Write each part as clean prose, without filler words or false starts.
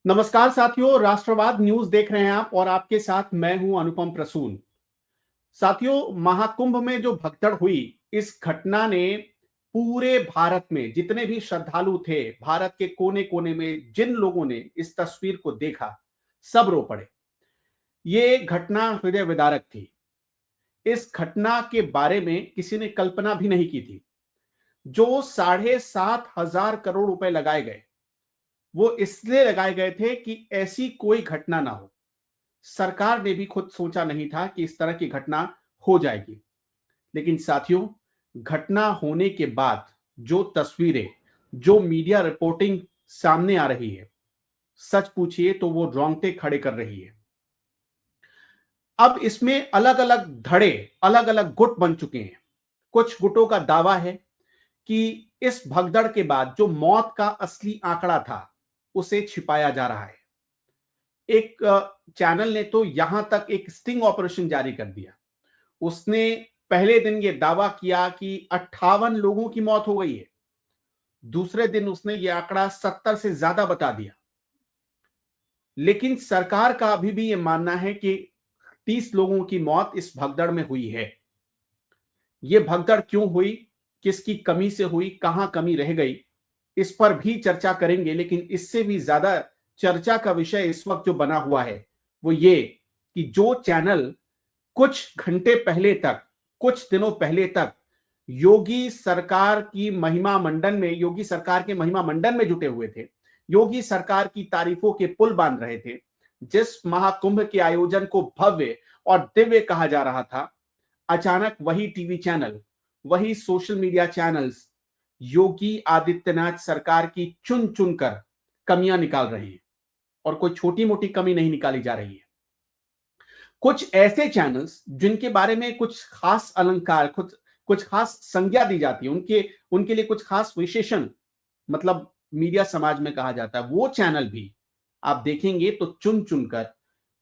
नमस्कार साथियों, राष्ट्रवाद न्यूज देख रहे हैं आप और आपके साथ मैं हूं अनुपम प्रसून। साथियों, महाकुंभ में जो भगदड़ हुई, इस घटना ने पूरे भारत में जितने भी श्रद्धालु थे, भारत के कोने कोने में जिन लोगों ने इस तस्वीर को देखा, सब रो पड़े। ये घटना हृदय विदारक थी। इस घटना के बारे में किसी ने कल्पना भी नहीं की थी। जो 7,500 करोड़ रुपए लगाए गए, वो इसलिए लगाए गए थे कि ऐसी कोई घटना ना हो। सरकार ने भी खुद सोचा नहीं था कि इस तरह की घटना हो जाएगी। लेकिन साथियों, घटना होने के बाद जो तस्वीरें, जो मीडिया रिपोर्टिंग सामने आ रही है, सच पूछिए तो वो रोंगटे खड़े कर रही है। अब इसमें अलग अलग धड़े, अलग अलग गुट बन चुके हैं। कुछ गुटों का दावा है कि इस भगदड़ के बाद जो मौत का असली आंकड़ा था, उसे छिपाया जा रहा है। एक चैनल ने तो यहां तक एक स्टिंग ऑपरेशन जारी कर दिया। उसने पहले दिन यह दावा किया कि 58 लोगों की मौत हो गई है। दूसरे दिन उसने यह आंकड़ा 70 से ज्यादा बता दिया। लेकिन सरकार का अभी भी यह मानना है कि 30 लोगों की मौत इस भगदड़ में हुई है। यह भगदड़ क्यों हुई, किसकी कमी से हुई, कहां कमी रह गई, इस पर भी चर्चा करेंगे। लेकिन इससे भी ज्यादा चर्चा का विषय इस वक्त जो बना हुआ है, वो ये कि जो चैनल कुछ घंटे पहले तक, कुछ दिनों पहले तक योगी सरकार की महिमा मंडन में, योगी सरकार के महिमा मंडन में जुटे हुए थे, योगी सरकार की तारीफों के पुल बांध रहे थे, जिस महाकुंभ के आयोजन को भव्य और दिव्य कहा जा रहा था, अचानक वही टीवी चैनल, वही social media channels Yogi Adityanath सरकार की चुन चुनकर कमियां निकाल रहे हैं। और कोई छोटी मोटी कमी नहीं निकाली जा रही है। कुछ ऐसे चैनल्स जिनके बारे में कुछ खास अलंकार, कुछ खास संज्ञा दी जाती है, उनके उनके लिए कुछ खास विशेषण, मतलब मीडिया समाज में कहा जाता है, वो चैनल भी आप देखेंगे तो चुन चुनकर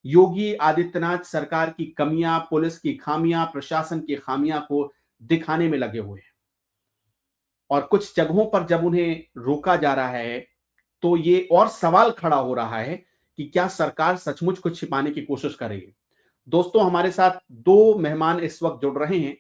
योगी आदित्यनाथ सरकार की कमियां, पुलिस की खामियां, प्रशासन की खामियां को दिखाने में लगे हुए हैं। और कुछ जगहों पर जब उन्हें रोका जा रहा है, तो ये और सवाल खड़ा हो रहा है कि क्या सरकार सचमुच कुछ छिपाने की कोशिश कर रही है। दोस्तों, हमारे साथ दो मेहमान इस वक्त जुड़ रहे हैं।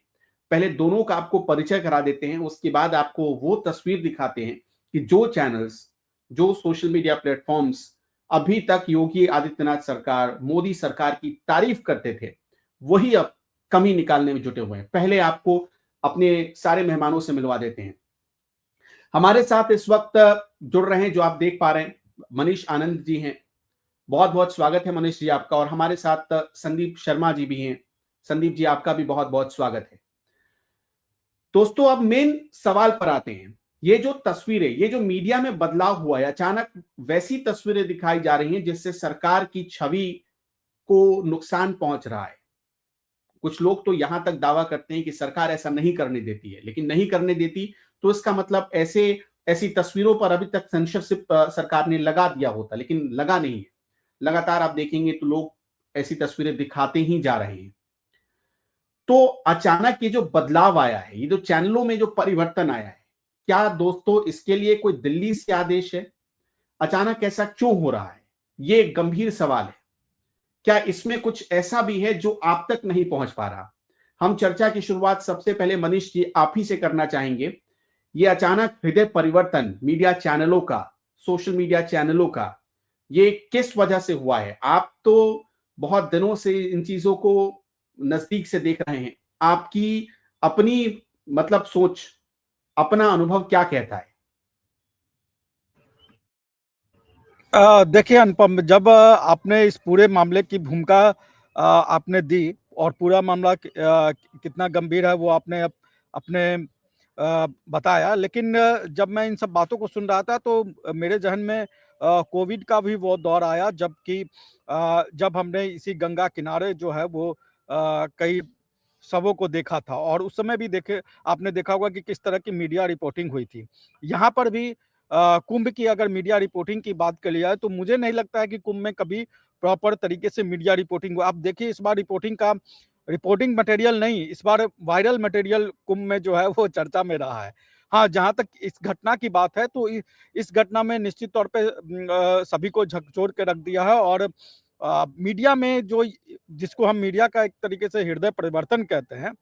पहले दोनों का आपको परिचय करा देते हैं, उसके बाद आपको वो तस्वीर दिखाते हैं कि जो चैनल्स, जो सोशल मीडिया प्लेटफॉर्म्स अभी तक योगी आदित्यनाथ सरकार, मोदी सरकार की तारीफ करते थे, वही अब कमी निकालने में जुटे हुए हैं। पहले आपको अपने सारे मेहमानों से मिलवा देते हैं। हमारे साथ इस वक्त जुड़ रहे हैं, जो आप देख पा रहे हैं, मनीष आनंद जी हैं। बहुत बहुत स्वागत है मनीष जी आपका। और हमारे साथ संदीप शर्मा जी भी हैं। संदीप जी, आपका भी बहुत बहुत स्वागत है। दोस्तों, अब मेन सवाल पर आते हैं। ये जो तस्वीरें, ये जो मीडिया में बदलाव हुआ है, अचानक वैसी तस्वीरें दिखाई जा रही हैं जिससे सरकार की छवि को नुकसान पहुंच रहा है। कुछ लोग तो यहां तक दावा करते हैं कि सरकार ऐसा नहीं करने देती है, लेकिन नहीं करने देती तो इसका मतलब ऐसी तस्वीरों पर अभी तक सेंसरशिप सरकार ने लगा दिया होता, लेकिन लगा नहीं है। लगातार आप देखेंगे तो लोग ऐसी तस्वीरें दिखाते ही जा रहे हैं। तो अचानक ये जो बदलाव आया है, ये जो चैनलों में जो परिवर्तन आया है, क्या दोस्तों इसके लिए कोई दिल्ली से आदेश है? अचानक ऐसा क्यों हो रहा है? ये एक गंभीर सवाल है। क्या इसमें कुछ ऐसा भी है जो आप तक नहीं पहुंच पा रहा? हम चर्चा की शुरुआत सबसे पहले मनीष जी आप ही से करना चाहेंगे। ये अचानक हृदय परिवर्तन मीडिया चैनलों का, सोशल मीडिया चैनलों का, ये किस वजह से हुआ है? आप तो बहुत दिनों से इन चीजों को नजदीक से देख रहे हैं। आपकी अपनी, मतलब सोच, अपना अनुभव क्या कहता है? देखिए अनुपम, जब आपने इस पूरे मामले की भूमिका आपने दी और पूरा मामला कितना गंभीर है वो आपने अपने बताया। लेकिन जब मैं इन सब बातों को सुन रहा था तो मेरे जहन में कोविड का भी वो दौर आया, जब हमने इसी गंगा किनारे जो है वो कई शवों को देखा था। और उस समय भी आपने देखा होगा कि किस तरह की मीडिया रिपोर्टिंग हुई थी। यहाँ पर भी कुंभ की अगर मीडिया रिपोर्टिंग की बात कर लिया है तो मुझे नहीं लगता है कि कुंभ में कभी प्रॉपर तरीके से मीडिया रिपोर्टिंग हुआ। आप देखिए, इस बार रिपोर्टिंग मटेरियल नहीं, इस बार वायरल मटेरियल कुंभ में जो है वो चर्चा में रहा है। हाँ, जहाँ तक इस घटना की बात है तो इस घटना में निश्चित तौर पे सभी को झकझोर के रख दिया है और मीडिया में जो जिसको हम मीडिया का एक तरीके से हृदय परिवर्तन कहते हैं,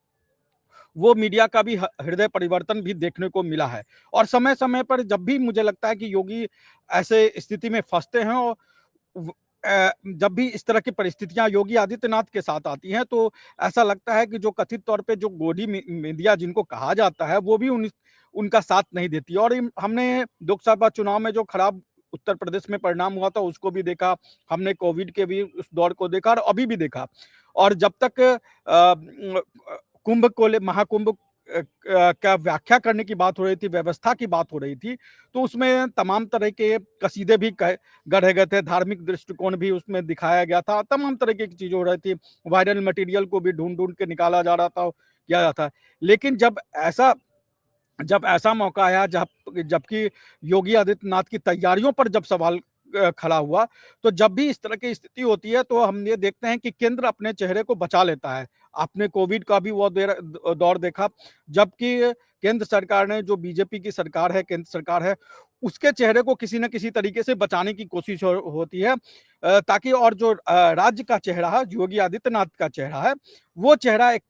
वो मीडिया का भी हृदय परिवर्तन भी देखने को मिला है। और समय-समय पर जब भी मुझे लगता है कि योगी ऐसे स्थिति में फँसते हैं और जब भी इस तरह की परिस्थितियाँ योगी आदित्यनाथ के साथ आती हैं, तो ऐसा लगता है कि जो कथित तौर पे जो गोदी मीडिया जिनको कहा जाता है, वो भी उनका साथ नहीं देती। और हमने लोकसभा चुनाव में जो खराब उत्तर प्रदेश में परिणाम हुआ था, उसको भी देखा, हमने कोविड के भी उस दौर को देखा और अभी भी देखा। और जब तक कुंभ को महाकुंभ का व्याख्या करने की बात हो रही थी, व्यवस्था की बात हो रही थी, तो उसमें तमाम तरह के कसीदे भी गढ़े गए थे, धार्मिक दृष्टिकोण भी उसमें दिखाया गया था, तमाम तरह की चीज़ें हो रही थी, वायरल मटेरियल को भी ढूँढ-ढूँढ के निकाला जा रहा था, किया जाता है। लेकिन जब ऐसा मौका आया जबकि योगी आदित्यनाथ की तैयारियों पर जब सवाल खड़ा हुआ, तो जब भी इस तरह की स्थिति होती है तो हम ये देखते हैं कि केंद्र अपने चेहरे को बचा लेता है। आपने कोविड का भी वो दौर देखा, जबकि केंद्र सरकार ने जो बीजेपी की सरकार है, केंद्र सरकार है, उसके चेहरे को किसी न किसी तरीके से बचाने की कोशिश होती है, ताकि और जो राज्य का चेहरा है, योगी आदित्यनाथ का चेहरा है, वो चेहरा एक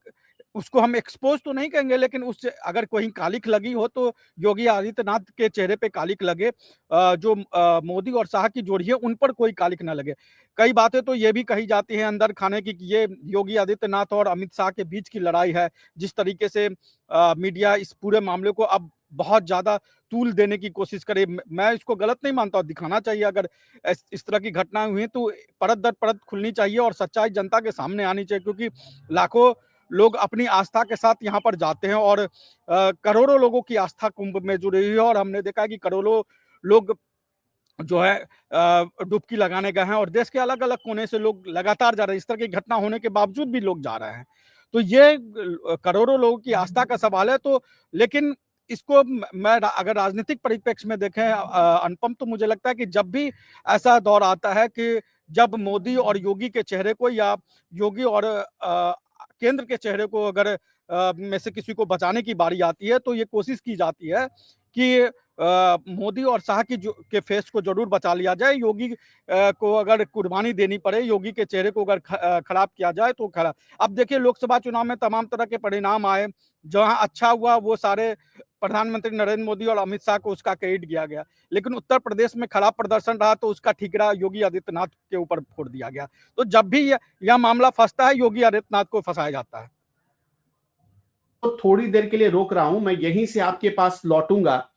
उसको हम एक्सपोज़ तो नहीं कहेंगे, लेकिन उससे अगर कहीं कालिख लगी हो तो योगी आदित्यनाथ के चेहरे पे कालिख लगे, जो मोदी और शाह की जोड़ी है उन पर कोई कालिख ना लगे। कई बातें तो ये भी कही जाती हैं अंदर खाने की कि ये योगी आदित्यनाथ और अमित शाह के बीच की लड़ाई है। जिस तरीके से मीडिया इस पूरे मामले को अब बहुत ज़्यादा तूल देने की कोशिश करे, मैं इसको गलत नहीं मानता हूँ, दिखाना चाहिए। अगर इस तरह की घटनाएँ हुई तो परत दर परत खुलनी चाहिए और सच्चाई जनता के सामने आनी चाहिए, क्योंकि लाखों लोग अपनी आस्था के साथ यहाँ पर जाते हैं और करोड़ों लोगों की आस्था कुंभ में जुड़ी हुई है और हमने देखा है कि करोड़ों लोग जो है डुबकी लगाने गए हैं और देश के अलग-अलग कोने से लोग लगातार जा रहे हैं। इस तरह की घटना होने के बावजूद भी लोग जा रहे हैं। तो ये करोड़ों लोगों की आस्था का सवाल है, तो लेकिन इसको मैं अगर राजनीतिक परिप्रेक्ष्य में देखें अनुपम, तो मुझे लगता है कि जब भी ऐसा दौर आता है कि जब मोदी और योगी के चेहरे को या योगी और केंद्र के चेहरे को अगर में से किसी को बचाने की बारी आती है, तो ये कोशिश की जाती है कि मोदी और शाह के फेस को जरूर बचा लिया जाए। योगी को अगर कुर्बानी देनी पड़े, योगी के चेहरे को अगर खराब किया जाए तो खराब। अब देखिए लोकसभा चुनाव में तमाम तरह के परिणाम आए, जहां अच्छा हुआ वो सारे प्रधानमंत्री नरेंद्र मोदी और अमित शाह को उसका क्रेडिट दिया गया, लेकिन उत्तर प्रदेश में खराब प्रदर्शन रहा तो उसका ठिकरा योगी आदित्यनाथ के ऊपर फोड़ दिया गया। तो जब भी यह मामला फंसता है, योगी आदित्यनाथ को फंसाया जाता है। तो थोड़ी देर के लिए रोक रहा हूं, मैं यहीं से आपके पास लौटूंगा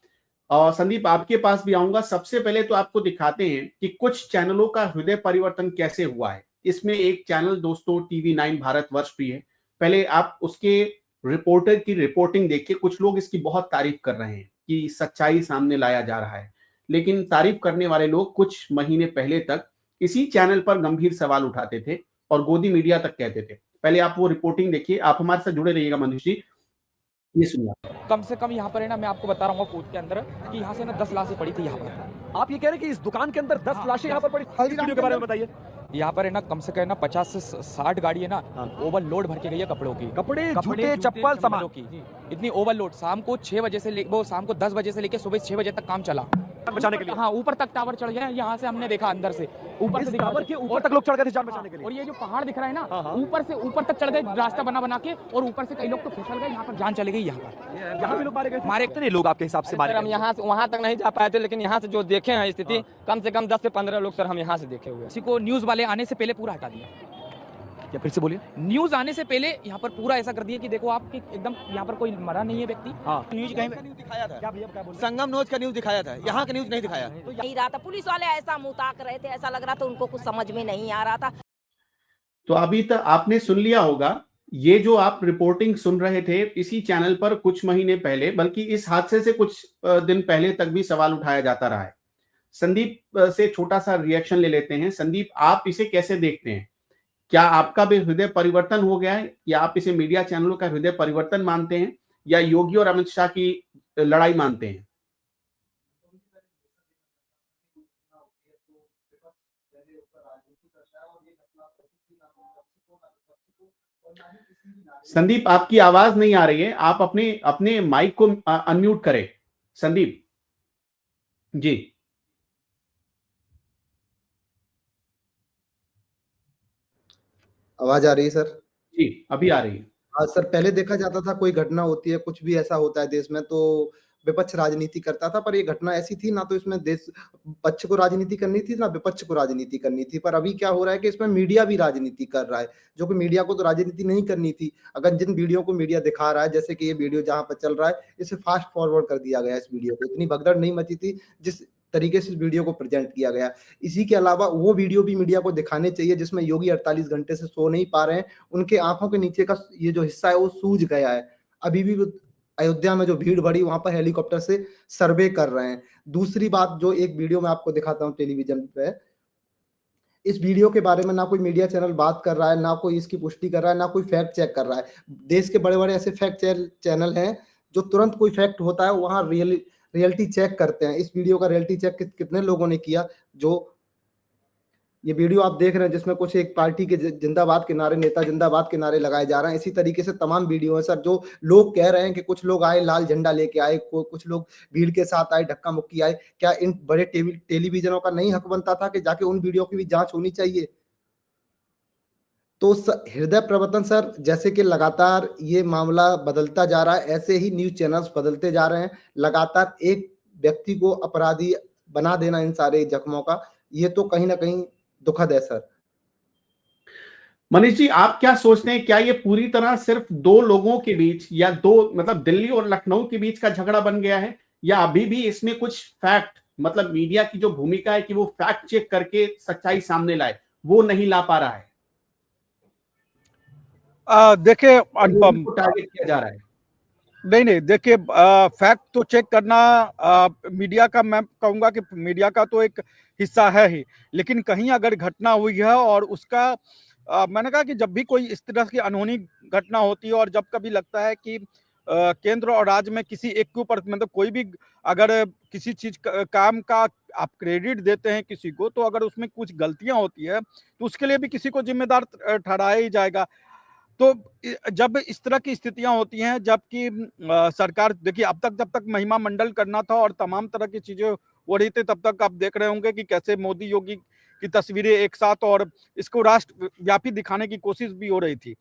और संदीप आपके पास भी आऊंगा। सबसे पहले तो आपको दिखाते हैं कि कुछ चैनलों का हृदय परिवर्तन कैसे हुआ है। इसमें एक चैनल दोस्तों TV9 भारतवर्ष भी है। पहले आप उसके रिपोर्टर की रिपोर्टिंग देखिए। कुछ लोग इसकी बहुत तारीफ कर रहे हैं कि सच्चाई सामने लाया जा रहा है, लेकिन तारीफ करने वाले लोग कुछ महीने पहले तक इसी चैनल पर गंभीर सवाल उठाते थे और गोदी मीडिया तक कहते थे। पहले आप वो रिपोर्टिंग देखिए। आप हमारे साथ जुड़े रहिएगा मनीष जी। ये सुनिए। कम से कम यहाँ पर है ना, मैं आपको बता रहा हूँ कूद के अंदर कि यहाँ से ना 10 लाशें पड़ी थी यहाँ पर। आप ये कह रहे हैं कि इस दुकान के अंदर 10 लाशें यहाँ पर पड़ी? इस वीडियो के बारे में बताइए। यहाँ पर है ना कम से कम ना 50 से 60 गाड़ी है ना ओवरलोड भर के गई है कपड़ों की, कपड़े, जूते, चप्पल, सामान की इतनी ओवरलोड। शाम को 6 बजे से वो शाम को 10 बजे से लेकर सुबह 6 बजे तक काम चला बचाने के लिए। हाँ, ऊपर तक टावर चढ़ गया। यहाँ से हमने देखा अंदर से ऊपर से टावर के ऊपर तक लोग चढ़ गए थे जान बचाने के लिए। और ये जो पहाड़ दिख रहा है ना, ऊपर से ऊपर तक चढ़ गए रास्ता बना के, और ऊपर से कई लोग तो फिसल गए। यहाँ पर जान चली गई। यहाँ भी लोग मारे गए थे। मारे कितने लोग आपके हिसाब से मारे? हम यहाँ से वहाँ तक नहीं जा पाए थे, लेकिन यहाँ से जो देखे हैं स्थिति, कम से कम 10 से 15 लोग सर हम यहाँ से देखे हुए। किसी को न्यूज वाले आने से पहले पूरा हटा दिया। क्या फिर से बोलिए? न्यूज आने से पहले यहाँ पर पूरा ऐसा कर दिया कि देखो आप कि एकदम यहाँ पर कोई मरा नहीं है व्यक्ति। न्यूज कहीं दिखाया था, संगम न्यूज का न्यूज दिखाया था, यहाँ का न्यूज नहीं दिखाया। नहीं रहा था, पुलिस वाले ऐसा मुंह ताक रहे थे, ऐसा लग रहा था उनको कुछ समझ में नहीं आ रहा था। तो अभी तक आपने सुन लिया होगा। ये जो आप रिपोर्टिंग सुन रहे थे इसी चैनल पर कुछ महीने पहले, बल्कि इस हादसे से कुछ दिन पहले तक भी सवाल उठाया जाता रहा है। संदीप से छोटा सा रिएक्शन ले लेते हैं। संदीप, आप इसे कैसे देखते हैं? क्या आपका भी हृदय परिवर्तन हो गया है, या आप इसे मीडिया चैनलों का हृदय परिवर्तन मानते हैं, या योगी और अमित शाह की लड़ाई मानते हैं? संदीप, आपकी आवाज नहीं आ रही है, आप अपने अपने माइक को अनम्यूट करें। संदीप जी। आवाज आ रही है सर? जी, अभी आ रही है। हाँ सर, पहले देखा जाता था कोई घटना होती है, कुछ भी ऐसा होता है देश में तो विपक्ष राजनीति करता था, पर ये घटना ऐसी थी ना तो इसमें देश पक्ष को राजनीति करनी थी, ना विपक्ष को राजनीति करनी थी। पर अभी क्या हो रहा है कि इसमें मीडिया भी राजनीति कर रहा है, जो कि मीडिया को तो राजनीति नहीं करनी थी। अगर जिन वीडियो को मीडिया दिखा रहा है, जैसे कि ये वीडियो जहाँ पर चल रहा है, इसे फास्ट फॉरवर्ड कर दिया गया इस वीडियो को। इतनी भगदड़ नहीं मची थी जिस तरीके से इस वीडियो को प्रेजेंट किया गया। इसी के अलावा वो वीडियो भी मीडिया को दिखाने चाहिए जिसमें योगी 48 घंटे से सो नहीं पा रहे हैं, उनके आंखों के नीचे का ये जो हिस्सा है वो सूज गया है। अभी भी वो अयोध्या में जो भीड़ बढ़ी वहां पर हेलीकॉप्टर से सर्वे कर रहे हैं। दूसरी बात, जो एक वीडियो मैं आपको दिखाता हूं टेलीविजन पे, इस वीडियो के बारे में ना कोई मीडिया चैनल बात कर रहा है, ना कोई इसकी पुष्टि कर रहा है, ना कोई फैक्ट चेक कर रहा है। देश के बड़े बड़े ऐसे फैक्ट चैनल हैं जो तुरंत कोई फैक्ट होता है वहां रियलिटी चेक करते हैं। इस वीडियो का रियलिटी चेक कितने लोगों ने किया? जो ये वीडियो आप देख रहे हैं जिसमें कुछ एक पार्टी के जिंदाबाद के नारे, नेता जिंदाबाद के नारे लगाए जा रहे हैं। इसी तरीके से तमाम वीडियो है सर, जो लोग कह रहे हैं कि कुछ लोग आए लाल झंडा लेके आए, कुछ लोग भीड़ के साथ आए, धक्का मुक्की आए। क्या इन बड़े टेलीविजनों का नहीं हक बनता था कि जाके उन वीडियो की भी जांच होनी चाहिए? तो हृदय प्रवर्तन सर, जैसे कि लगातार ये मामला बदलता जा रहा है, ऐसे ही न्यूज चैनल्स बदलते जा रहे हैं। लगातार एक व्यक्ति को अपराधी बना देना इन सारे जख्मों का, ये तो कहीं ना कहीं दुखद है सर। मनीष जी, आप क्या सोचते हैं, क्या ये पूरी तरह सिर्फ दो लोगों के बीच या दो मतलब दिल्ली और लखनऊ के बीच का झगड़ा बन गया है, या अभी भी इसमें कुछ फैक्ट मतलब मीडिया की जो भूमिका है कि वो फैक्ट चेक करके सच्चाई सामने लाए, वो नहीं ला पा रहा है? देखिए अनुपम, टारगेट किया जा रहा है। नहीं देखिए, फैक्ट तो चेक करना मीडिया का, मैं कहूंगा कि मीडिया का तो एक हिस्सा है ही, लेकिन कहीं अगर घटना हुई है और उसका मैंने कहा कि जब भी कोई इस तरह की अनहोनी घटना होती है और जब कभी लगता है कि केंद्र और राज्य में किसी एक के ऊपर, मतलब कोई भी अगर किसी चीज काम का आप क्रेडिट देते हैं किसी को, तो अगर उसमें कुछ गलतियां होती है तो उसके लिए भी किसी को जिम्मेदार ठहराया ही जाएगा। तो जब इस तरह की स्थितियां होती हैं, जबकि सरकार, देखिए अब तक जब तक महिमा मंडल करना था और तमाम तरह की चीजें हो रही थी, तब तक आप देख रहे होंगे कि कैसे मोदी योगी की तस्वीरें एक साथ और इसको राष्ट्रव्यापी दिखाने की कोशिश भी हो रही थी।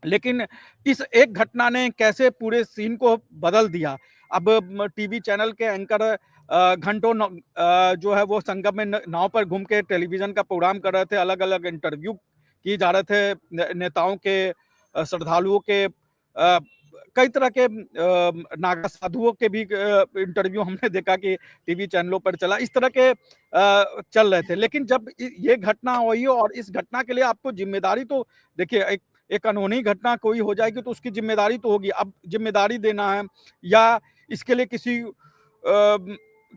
लेकिन इस एक घटना ने कैसे पूरे सीन को बदल दिया। अब टीवी चैनल के एंकर घंटों जो है वो संगम में नाव पर घूम के टेलीविजन का प्रोग्राम कर रहे थे, अलग अलग इंटरव्यू किए जा रहे थे नेताओं के, श्रद्धालुओं के, कई तरह के नागा साधुओं के भी इंटरव्यू हमने देखा कि टीवी चैनलों पर चला, इस तरह के चल रहे थे। लेकिन जब ये घटना हुई और इस घटना के लिए आपको जिम्मेदारी तो देखिए, एक अनहोनी घटना कोई हो जाएगी तो उसकी जिम्मेदारी तो होगी। अब जिम्मेदारी देना है या इसके लिए किसी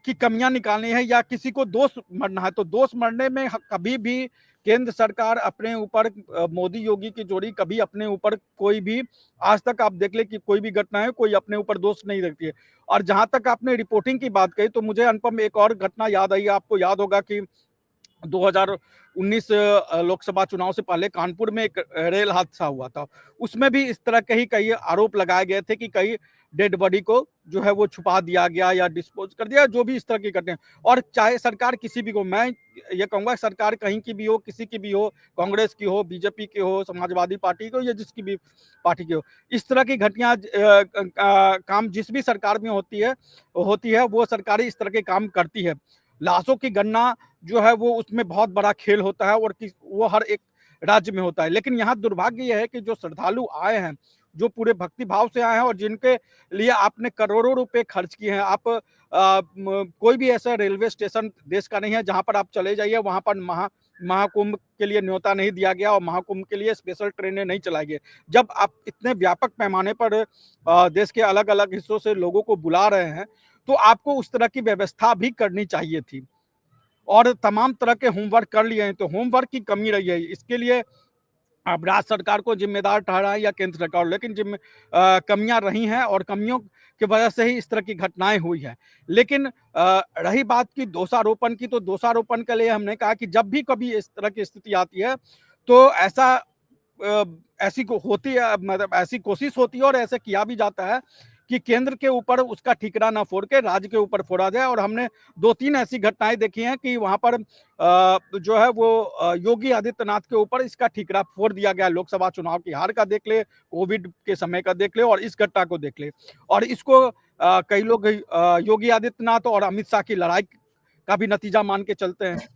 की कमियां निकालनी है या किसी को दोष मरना है, तो दोष मरने में कभी भी केंद्र सरकार अपने ऊपर, मोदी योगी की जोड़ी कभी अपने ऊपर कोई भी, आज तक आप देख ले कि कोई भी घटना है कोई अपने ऊपर दोष नहीं रखती है। और जहां तक आपने रिपोर्टिंग की बात कही, तो मुझे अनुपम एक और घटना याद आई। आपको याद होगा कि 2019 लोकसभा चुनाव से पहले कानपुर में एक रेल हादसा हुआ था। उसमें भी इस तरह के ही कई आरोप लगाए गए थे कि कई डेड बॉडी को जो है वो छुपा दिया गया या डिस्पोज कर दिया, जो भी इस तरह की घटना। और चाहे सरकार किसी भी को, मैं ये कहूंगा सरकार कहीं की भी हो, किसी की भी हो, कांग्रेस की हो, बीजेपी की हो, समाजवादी पार्टी की हो या जिसकी भी पार्टी की हो, इस तरह की घटना काम जिस भी सरकार में होती है वो सरकारें इस तरह के काम करती है। लाशों की गणना जो है वो उसमें बहुत बड़ा खेल होता है और वो हर एक राज्य में होता है। लेकिन यहाँ दुर्भाग्य यह है कि जो श्रद्धालु आए हैं, जो पूरे भक्ति भाव से आए हैं और जिनके लिए आपने करोड़ों रुपए खर्च किए हैं, आप कोई भी ऐसा रेलवे स्टेशन देश का नहीं है जहां पर आप चले जाइए वहां पर महाकुंभ के लिए न्योता नहीं दिया गया और महाकुंभ के लिए स्पेशल ट्रेनें नहीं चलाई गई। जब आप इतने व्यापक पैमाने पर देश के अलग अलग हिस्सों से लोगों को बुला रहे हैं, तो आपको उस तरह की व्यवस्था भी करनी चाहिए थी और तमाम तरह के होमवर्क कर लिए हैं। तो होमवर्क की कमी रही है, इसके लिए अब राज्य सरकार को जिम्मेदार ठहराएं या केंद्र सरकार, लेकिन कमियां रही हैं और कमियों की वजह से ही इस तरह की घटनाएं हुई हैं। लेकिन रही बात की दोषारोपण की, तो दोषारोपण के लिए हमने कहा कि जब भी कभी इस तरह की स्थिति आती है तो ऐसी को होती है, मतलब ऐसी कोशिश होती है और ऐसे किया भी जाता है कि केंद्र के ऊपर उसका ठिकरा ना फोड़ के राज्य के ऊपर फोड़ा जाए। और हमने 2-3 ऐसी घटनाएं देखी हैं कि वहां पर जो है वो योगी आदित्यनाथ के ऊपर इसका ठिकरा फोड़ दिया गया। लोकसभा चुनाव की हार का देख ले, कोविड के समय का देख ले और इस घटना को देख ले। और इसको कई लोग योगी आदित्यनाथ और अमित शाह की लड़ाई का भी नतीजा मान के चलते हैं।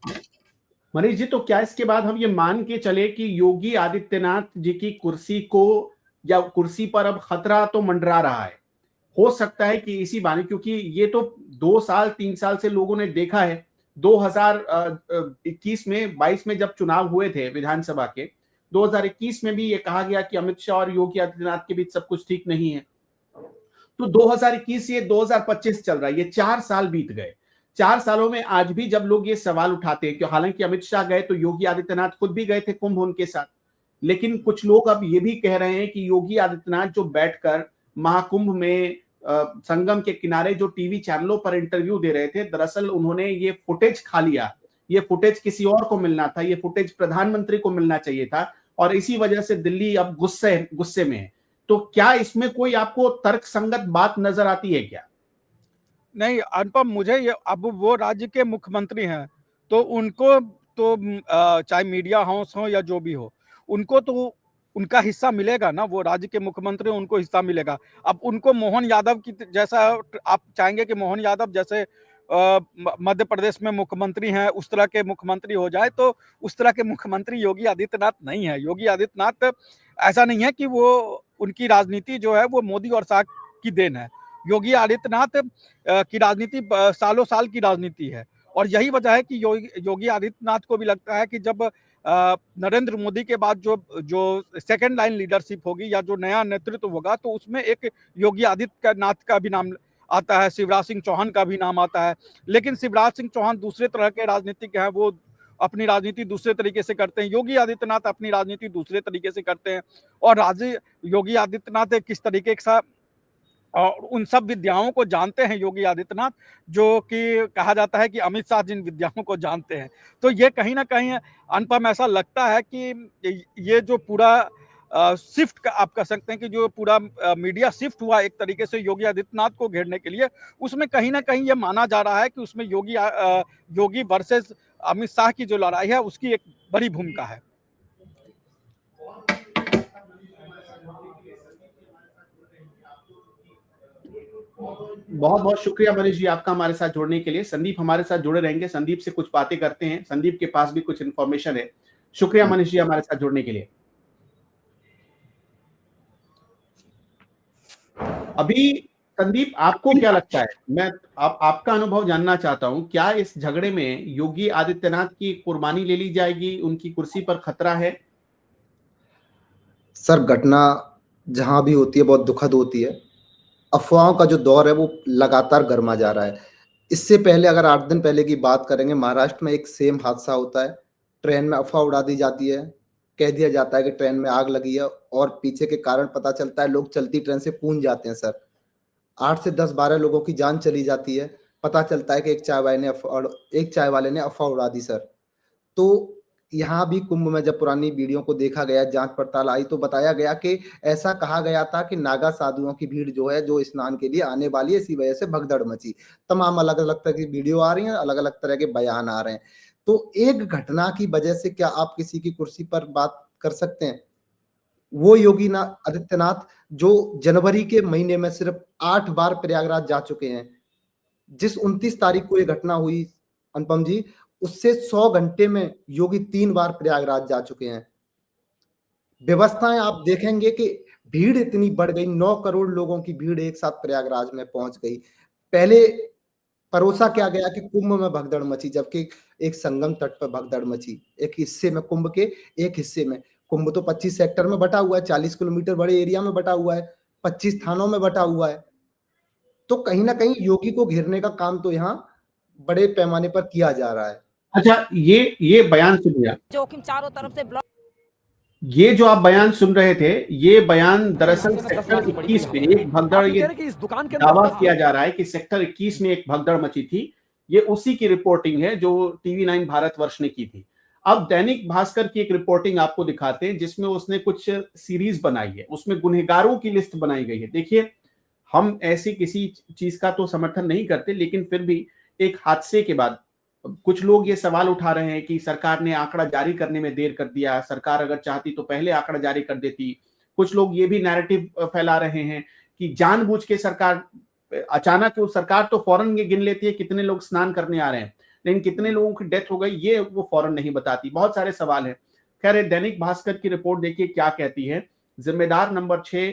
मनीष जी, तो क्या इसके बाद हम ये मान के चले कि योगी आदित्यनाथ जी की कुर्सी को या कुर्सी पर अब खतरा तो मंडरा रहा है? हो सकता है कि इसी बहाने, क्योंकि ये तो 2 साल 3 साल से लोगों ने देखा है। 2021 में 22 में जब चुनाव हुए थे विधानसभा के, 2021 में भी ये कहा गया कि अमित शाह और योगी आदित्यनाथ के बीच सब कुछ ठीक नहीं है। तो 2021 से 2025 चल रहा है, ये 4 साल बीत गए। 4 सालों में आज भी जब लोग ये सवाल उठाते हैं कि हालांकि अमित शाह गए तो योगी आदित्यनाथ खुद भी गए थे कुंभ उनके साथ, लेकिन कुछ लोग अब ये भी कह रहे हैं कि योगी आदित्यनाथ जो बैठकर महाकुंभ में संगम के किनारे जो टीवी चैनलों पर इंटरव्यू दे रहे थे, दरअसल उन्होंने ये फुटेज खा लिया। ये फुटेज किसी और को मिलना था, ये फुटेज प्रधानमंत्री को मिलना चाहिए था और इसी वजह से दिल्ली अब गुस्से में है। तो क्या इसमें कोई आपको तर्कसंगत बात नजर आती है क्या? नहीं अनुपम, मुझे ये, अब वो राज्य के मुख्यमंत्री हैं तो उनको तो चाहे मीडिया हाउस हो या जो भी हो, उनको तो उनका हिस्सा मिलेगा ना। वो राज्य के मुख्यमंत्री, उनको हिस्सा मिलेगा। अब उनको मोहन यादव की जैसा आप चाहेंगे कि मोहन यादव जैसे मध्य प्रदेश में मुख्यमंत्री हैं उस तरह के मुख्यमंत्री हो जाए, तो उस तरह के मुख्यमंत्री योगी आदित्यनाथ नहीं है। योगी आदित्यनाथ ऐसा नहीं है कि वो उनकी राजनीति जो है वो मोदी और शाह की देन है। योगी आदित्यनाथ की राजनीति सालों साल की राजनीति है और यही वजह है कि योगी आदित्यनाथ को भी लगता है कि जब नरेंद्र मोदी के बाद जो सेकंड लाइन लीडरशिप होगी या जो नया नेतृत्व होगा तो उसमें एक योगी आदित्यनाथ का भी नाम आता है, शिवराज सिंह चौहान का भी नाम आता है। लेकिन शिवराज सिंह चौहान दूसरे तरह के राजनीतिक हैं, वो अपनी राजनीति दूसरे तरीके से करते हैं। योगी आदित्यनाथ अपनी राजनीति दूसरे तरीके से करते हैं और योगी आदित्यनाथ किस तरीके का और उन सब विद्याओं को जानते हैं योगी आदित्यनाथ, जो कि कहा जाता है कि अमित शाह जिन विद्याओं को जानते हैं। तो ये कहीं ना कहीं अनुपम ऐसा लगता है कि ये जो पूरा शिफ्ट आप कह सकते हैं कि जो पूरा मीडिया शिफ्ट हुआ एक तरीके से योगी आदित्यनाथ को घेरने के लिए, उसमें कहीं ना कहीं ये माना जा रहा है कि उसमें योगी वर्सेस अमित शाह की जो लड़ाई है उसकी एक बड़ी भूमिका है। बहुत बहुत शुक्रिया मनीष जी आपका हमारे साथ जुड़ने के लिए। संदीप हमारे साथ जुड़े रहेंगे, संदीप से कुछ बातें करते हैं, संदीप के पास भी कुछ इंफॉर्मेशन है। शुक्रिया मनीष जी हमारे साथ जुड़ने के लिए। अभी संदीप, आपको क्या लगता है, मैं आपका अनुभव जानना चाहता हूं, क्या इस झगड़े में योगी आदित्यनाथ की कुर्बानी ले ली जाएगी? उनकी कुर्सी पर खतरा है? सर, घटना जहां भी होती है बहुत दुखद होती है। अफवाहों का जो दौर है वो लगातार गर्मा जा रहा है। इससे पहले अगर 8 दिन पहले की बात करेंगे, महाराष्ट्र में एक सेम हादसा होता है। ट्रेन में अफवाह उड़ा दी जाती है, कह दिया जाता है कि ट्रेन में आग लगी है और पीछे के कारण पता चलता है लोग चलती ट्रेन से कूद जाते हैं सर। 8 से 10-12 लोगों की जान चली जाती है। पता चलता है कि एक चाय वाले ने अफवाह उड़ा दी सर। तो यहाँ भी कुंभ में जब पुरानी वीडियो को देखा गया, जांच पड़ताल आई तो बताया गया कि ऐसा कहा गया था कि नागा साधुओं की भीड़ जो है जो स्नान के लिए आने वाली है, इसी वजह से भगदड़ मची। तमाम अलग अलग तरह की वीडियो आ रही हैं, अलग अलग तरह के बयान आ रहे हैं। तो एक घटना की वजह से क्या आप किसी की कुर्सी पर बात कर सकते हैं? वो योगी आदित्यनाथ जो जनवरी के महीने में सिर्फ 8 बार प्रयागराज जा चुके हैं। जिस 29 तारीख को ये घटना हुई अनुपम जी, उससे 100 घंटे में योगी 3 बार प्रयागराज जा चुके हैं। व्यवस्थाएं आप देखेंगे कि भीड़ इतनी बढ़ गई, 9 करोड़ लोगों की भीड़ एक साथ प्रयागराज में पहुंच गई। पहले परोसा क्या गया कि कुंभ में भगदड़ मची, जबकि एक संगम तट पर भगदड़ मची। एक हिस्से में कुंभ के, एक हिस्से में कुंभ तो 25 सेक्टर में बटा हुआ है, 40 किलोमीटर बड़े एरिया में बटा हुआ है, 25 थानों में बटा हुआ है। तो कहीं ना कहीं योगी को घेरने का काम तो यहाँ बड़े पैमाने पर किया जा रहा है। अच्छा, ये बयान सुनिए। जोखिम चारों तरफ से ब्लॉक ये जो आप बयान सुन रहे थे, ये बयान दरअसल यहाँ से ना 10 सेक्टर लाख की पड़ी 21 थी में यहाँ पे। एक भगदड़, आप ये ये कह रहे हैं कि इस दुकान के अंदर दावा 10 किया जा रहा है कि सेक्टर 21 में एक भगदड़ मची थी। ये उसी की रिपोर्टिंग है जो टीवी 9 भारतवर्ष ने की थी। अब दैनिक भास्कर की एक रिपोर्टिंग आपको दिखाते हैं जिसमें उसने कुछ सीरीज बनाई है, उसमें गुनहगारों की लिस्ट बनाई गई है। देखिए, हम ऐसी किसी चीज का तो समर्थन नहीं करते, लेकिन फिर भी एक हादसे के बाद कुछ लोग ये सवाल उठा रहे हैं कि सरकार ने आंकड़ा जारी करने में देर कर दिया, सरकार अगर चाहती तो पहले आंकड़ा जारी कर देती। कुछ लोग ये भी नैरेटिव फैला रहे हैं कि जानबूझ के सरकार, अचानक वो सरकार तो फौरन ये गिन लेती है कितने लोग स्नान करने आ रहे हैं, लेकिन कितने लोगों की डेथ हो गई ये वो फौरन नहीं बताती। बहुत सारे सवाल हैं। खैर, दैनिक भास्कर की रिपोर्ट देखिए क्या कहती है। जिम्मेदार नंबर 6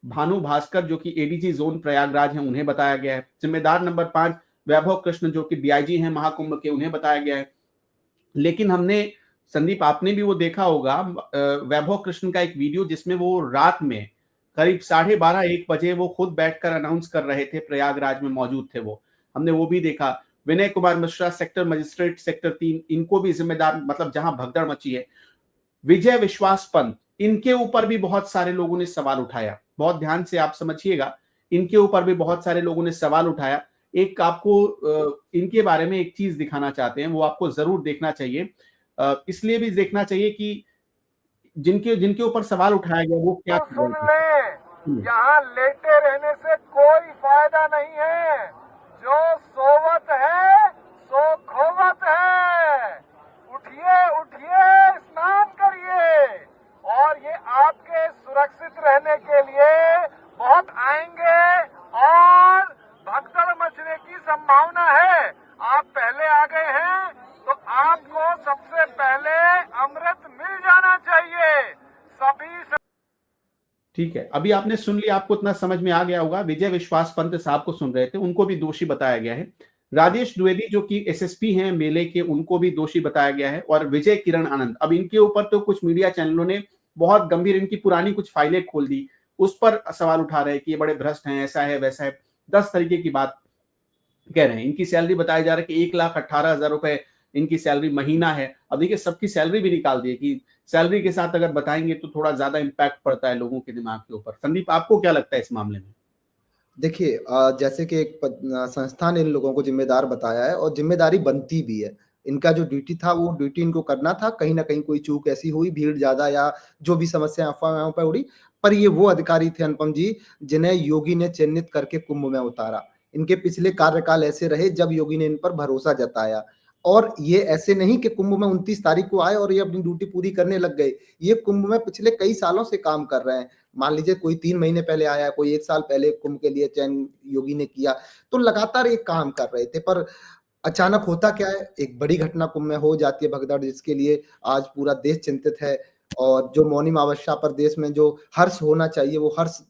भानु भास्कर जो कि एडीजी जोन प्रयागराज हैं, उन्हें बताया गया है। जिम्मेदार नंबर 5 वैभव कृष्ण जो कि डीआईजी हैं महाकुंभ के, उन्हें बताया गया है। लेकिन हमने, संदीप आपने भी वो देखा होगा, वैभव कृष्ण का एक वीडियो जिसमें वो रात में करीब 12:30-1 बजे वो खुद बैठकर अनाउंस कर रहे थे, प्रयागराज में मौजूद थे वो, हमने वो भी देखा। Vinay Kumar Mishra sector magistrate sector 3, इनको भी जिम्मेदार, मतलब जहां भगदड़ मची है। विजय विश्वास पंत, इनके ऊपर भी बहुत सारे लोगों ने सवाल उठाया। बहुत ध्यान से आप समझिएगा, इनके ऊपर भी बहुत सारे लोगों ने सवाल उठाया। एक आपको इनके बारे में एक चीज दिखाना चाहते हैं, वो आपको जरूर देखना चाहिए। इसलिए भी देखना चाहिए कि जिनके जिनके ऊपर सवाल उठाया गया वो क्या कर रहे सुन थे। लें, यहाँ लेटे रहने से कोई फायदा नहीं है। जो सोवत है सो खोवत है। उठिए उठिए, स्नान करिए, और ये आपके सुरक्षित रहने के लिए बहुत आएंगे और भगदड़ मचने की संभावना है। आप पहले आ गए हैं तो आपको सबसे पहले अमृत मिल जाना चाहिए। सभी ठीक है, अभी आपने सुन लिया, आपको इतना समझ में आ गया होगा। विजय विश्वास पंत साहब को सुन रहे थे, उनको भी दोषी बताया गया है। राजेश द्विवेदी जो कि एसएसपी हैं मेले के, उनको भी दोषी बताया गया है। और विजय किरण आनंद, अब इनके ऊपर तो कुछ मीडिया चैनलों ने बहुत गंभीर, इनकी पुरानी कुछ फाइलें खोल दी, उस पर सवाल उठा रहे हैं कि ये बड़े भ्रष्ट हैं, ऐसा है वैसा है, 10 तरीके की बात कह रहे हैं। इनकी सैलरी बताया जा रहा है कि 1,18,000 रुपए इनकी सैलरी महीना है। अब देखिए, सबकी सैलरी भी निकाल दी है कि सैलरी के साथ अगर बताएंगे तो थोड़ा ज्यादा इम्पैक्ट पड़ता है लोगों के दिमाग के ऊपर। संदीप, आपको क्या लगता है इस मामले में? देखिए जैसे कि एक संस्था ने इन लोगों को जिम्मेदार बताया है और जिम्मेदारी बनती भी है। इनका जो ड्यूटी था वो ड्यूटी इनको करना था। कहीं न कहीं कोई चूक ऐसी हुई, भीड़ ज़्यादा या जो भी समस्या अफ़वाहों पे उड़ी, पर ये वो अधिकारी थे अनुपम जी, जिन्हें योगी ने चिन्हित करके कुंभ में उतारा। इनके पिछले कार्यकाल ऐसे रहे जब योगी ने इन पर भरोसा जताया। और ये ऐसे नहीं कि कुंभ में 29 तारीख को आए और ये अपनी ड्यूटी पूरी करने लग गए। ये कुंभ में पिछले कई सालों से काम कर रहे हैं। मान लीजिए कोई 3 महीने पहले आया, कोई 1 साल पहले कुंभ के लिए चयन योगी ने किया, तो लगातार ये काम कर रहे थे। पर अचानक होता क्या है, एक बड़ी घटना कुंभ में हो जाती है भगदड़, जिसके लिए आज पूरा देश चिंतित है। और जो मौनी अमावस्या पर देश में जो हर्ष होना चाहिए, वो हर्ष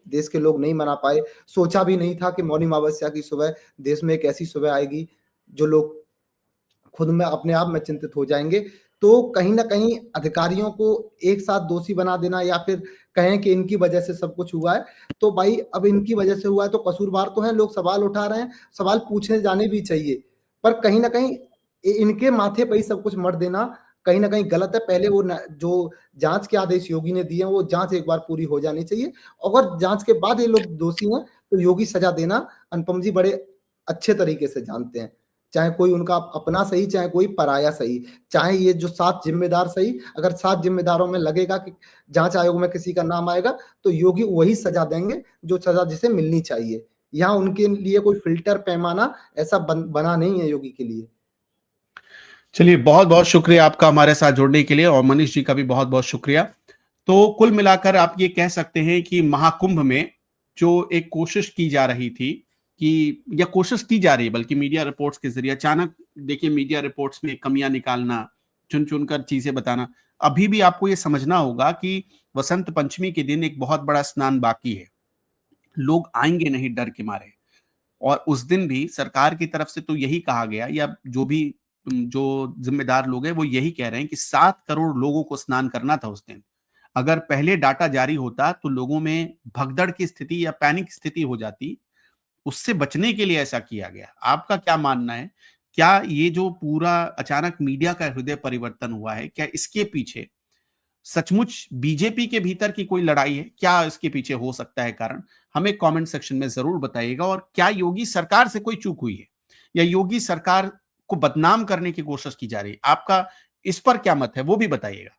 देश के लोग नहीं मना पाए। सोचा भी नहीं था कि मौनी अमावस्या की सुबह देश में एक ऐसी सुबह आएगी, जो लोग खुद में अपने आप में चिंतित हो जाएँगे। तो कहीं न कहीं अधिकारियों को एक साथ दोषी बना देना या फिर कहें कि इनकी वजह से सब कुछ हुआ है, तो भाई अब इनकी वजह से हुआ है तो कसूरवार तो हैं, लोग सवाल उठा रहे हैं, सवाल पूछे जाने भी चाहिए। पर कहीं न कहीं इनके माथे पे ही सब कुछ मढ़ देना कहीं न कहीं गलत है। पहले वो न जो जाँच के आदेश योगी ने दिए हैं, वो जाँच एक बार पूरी हो जानी चाहिए। अगर जाँच के बाद ये लोग दोषी हैं, तो योगी सज़ा देना अनुपम जी बड़े अच्छे तरीके से जानते हैं। चाहे कोई उनका अपना सही, चाहे कोई पराया सही, चाहे ये जो 7 जिम्मेदार सही, अगर 7 जिम्मेदारों में लगेगा कि जाँच आयोग में किसी का नाम आएगा, तो योगी वही सज़ा देंगे, जो सज़ा जिसे मिलनी चाहिए। यहाँ उनके लिए कोई फ़िल्टर पैमाना ऐसा बना नहीं है योगी के लिए। चलिए, बहुत बहुत शुक्रिया आपका हमारे साथ जुड़ने के लिए, और मनीष जी का भी बहुत बहुत शुक्रिया। तो कुल मिलाकर आप ये कह सकते हैं कि महाकुंभ में जो एक कोशिश की जा रही थी कि, या कोशिश की जा रही है बल्कि मीडिया रिपोर्ट्स के जरिए, अचानक देखिए मीडिया रिपोर्ट्स में कमियां निकालना, चुन चुनकर चीजें बताना। अभी भी आपको ये समझना होगा कि वसंत पंचमी के दिन एक बहुत बड़ा स्नान बाकी है, लोग आएंगे नहीं डर के मारे। और उस दिन भी सरकार की तरफ से तो यही कहा गया, या जो भी जो जिम्मेदार लोग हैं वो यही कह रहे हैं कि 7 करोड़ लोगों को स्नान करना था उस दिन। अगर पहले डाटा जारी होता तो लोगों में भगदड़ की स्थिति या पैनिक स्थिति हो जाती, उससे बचने के लिए ऐसा किया गया। आपका क्या मानना है? क्या ये जो पूरा अचानक मीडिया का हृदय परिवर्तन हुआ है, क्या इसके पीछे सचमुच बीजेपी के भीतर की कोई लड़ाई है? क्या इसके पीछे हो सकता है कारण? हमें कमेंट सेक्शन में जरूर बताइएगा। और क्या योगी सरकार से कोई चूक हुई है या योगी सरकार को बदनाम करने की कोशिश की जा रही है? आपका इस पर क्या मत है वो भी बताइएगा।